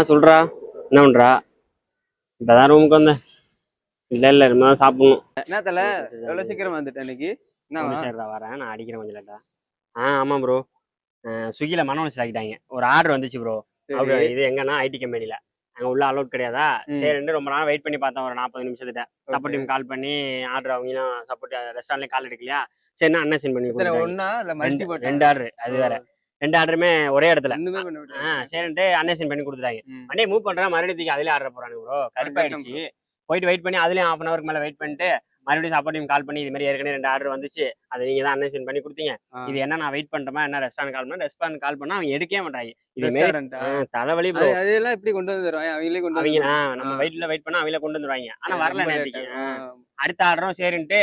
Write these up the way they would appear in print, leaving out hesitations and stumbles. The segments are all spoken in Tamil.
சொல்றா. என்ன பண்றா? இப்பதான் ரூமுக்கு வந்தேன். இல்ல இனிமேதான் சாப்பிடணும். என்ன தல எவ்வளவு சீக்கிரம் வந்துட்டேன் இன்னைக்கு? என்னவா? சரிடா வரேன், நான் அடிக்கிறேன் கொஞ்சம் லேட்டா. ஆமா ப்ரோ. ஸ்விக்கில மன உளைச்சல் ஆக்கிட்டாங்க. ஒரு ஆர்டர் வந்துச்சு ப்ரோ. சரி. இது எங்கன்னா ஐடி கம்பெனில அங்க உள்ள அலோட் கிடையாதா? சரின்னு ரொம்ப நேரம் வெயிட் பண்ணி பார்த்தேன். ஒரு 40 நிமிஷத்துட்ட சப்போர்ட் டீம் கால் பண்ணி ஆர்டர் அவங்களும் சப்போர்ட் ரெஸ்டாரண்ட்லேயே கால் எடுக்கலையா? சரின்னா அன்னைன் பண்ணி கொடுத்தாங்க. ஒண்ணா இல்ல மல்டி போட்? 2 ஆர்டர். அது வேற 2 ஆர்டருமே ஒரே இடத்துல. ஒண்ணுமே பண்ண விட்டாங்க. சரின்ட்டு அன்னைன் பண்ணி கொடுத்துட்டாங்க. வண்டியை மூவ் பண்றேன், மறுபடியும் தூக்கி அதுலயே ஆர்டர் போறானுங்க ப்ரோ. கடுப்பாயிடுச்சு. போயிட்டு வெயிட் பண்ணி அதுலயும் 1/2 hour மேல வெயிட் பண்ணிட்டு மறுபடியும் சப்போர்ட் டீம் கால் பண்ணி இது மாதிரி ஏற்கனவே 2 ஆர்டர் வந்துச்சு, அதை நீங்க தான் அன்னைன் பண்ணி கொடுத்தீங்க, இது என்ன நான் வெயிட் பண்றேமா என்ன? ரெஸ்டாரண்ட் கால் பண்ணா ரெஸ்டாரண்ட் கால் பண்ணா அவங்க எடுக்கவே மாட்டாங்க. இது மாதிரி தலைவலி ப்ரோ. அதெல்லாம் எப்படி கொண்டு வந்துருவாங்க? அவங்களே கொண்டு அவங்க நம்ம வெயிட் பண்ணா அவங்களே கொண்டு வந்துருவாங்க. ஆனா வரல நேற்றுக்கு. அடுத்த ஆர்டரும் சரின்ட்டு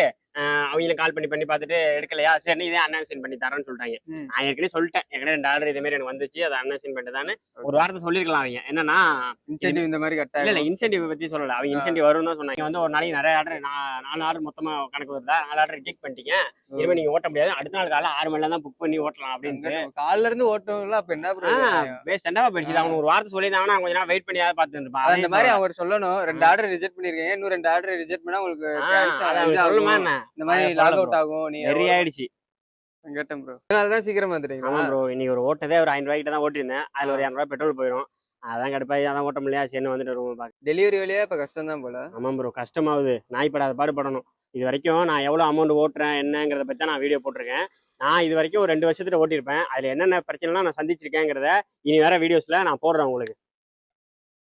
அவங்கள கால் பண்ணி பார்த்துட்டு எடுக்கலையா? சரி இதே அன்னைன் பண்ணி தரேன்னு சொல்லிட்டாங்க. நான் ஏற்கனவே சொல்லிட்டேன், ஏற்கனவே 2 ஆர்டர் இதே மாதிரி எனக்கு வந்துச்சு, அதை அன்னைன் பண்ணிட்டுதான்னு ஒரு வாரத்தை சொல்லிருக்கலாம். அவங்க என்னன்னா இன்சென்டிவ் இந்த மாதிரி கட்டாயம். இல்ல இன்சென்டிவ் பத்தி சொல்லல. அவங்க இன்சென்டிவ் வரும்னு தான் சொன்னாங்க. வந்து ஒரு நாளைக்கு நிறைய ஆர்டர் 4 ஆர்டர் மொத்தமா கணக்கு வருதா, 4 ஆர்டர் ரிஜெக்ட் பண்ணிட்டீங்க, இனிமே நீங்க ஓட்ட முடியாது, அடுத்த நாள் காலைல 6 மணில தான் புக் பண்ணி ஓட்டலாம் அப்படின்ட்டு. காலைல இருந்து ஓட்டுறவங்களா அப்ப என்ன ப்ரோ? வேஸ்ட் என்னவா போயிடுச்சு. அவங்க ஒரு வாரத்தை சொல்லியிருந்தாங்கன்னா கொஞ்ச நேரம் வெயிட் பண்ணியாவது பார்த்து இருப்பான். அந்த மாதிரி அவர் சொல்லணும், 2 ஆர்டர் ரிஜெக்ட் பண்ணிருக்கீங்க, இன்னும் 2 ஆர்டர் ரிஜெக்ட் பண்ணா உங்களுக்கு சொல்லுமா என்ன? இந்த மாதிரி லாக் அவுட் ஆகும். நீ வெரி ஆயிடுச்சு. கேட்டேன் ப்ரோ. அதனாலதான் சீக்கிரமா வந்துட்டீங்களா? ஆமா ப்ரோ. இன்னைக்கு ஒரு ஓட்டதே ஒரு 500 ரூபாய்க்கு தான் ஓட்டிருந்தேன். அதுல ஒரு 200 ரூபாய் பெட்ரோல் போயிடும். அதான் கடுப்பாயி அதான் ஓட்ட முடியல. சரின்னு வந்துட்டு ரூம் பாக்க. டெலிவரி வழியா இப்ப கஷ்டம் தான் போல. ஆமா ப்ரோ, கஷ்டமாகுது. நாய் படாத பாடுபடணும். இது வரைக்கும் நான் எவ்வளவு அமௌண்ட் ஓட்டுறேன் என்னங்கிறத பத்தி தான் நான் வீடியோ போட்டிருக்கேன். நான் இது வரைக்கும் ஒரு 2 வருஷத்துல ஓட்டியிருப்பேன். அதுல என்னென்ன பிரச்சனைலாம் நான் சந்திச்சிருக்கேங்கிறத இனி வேற வீடியோஸ்ல நான் போடுறேன் உங்களுக்கு.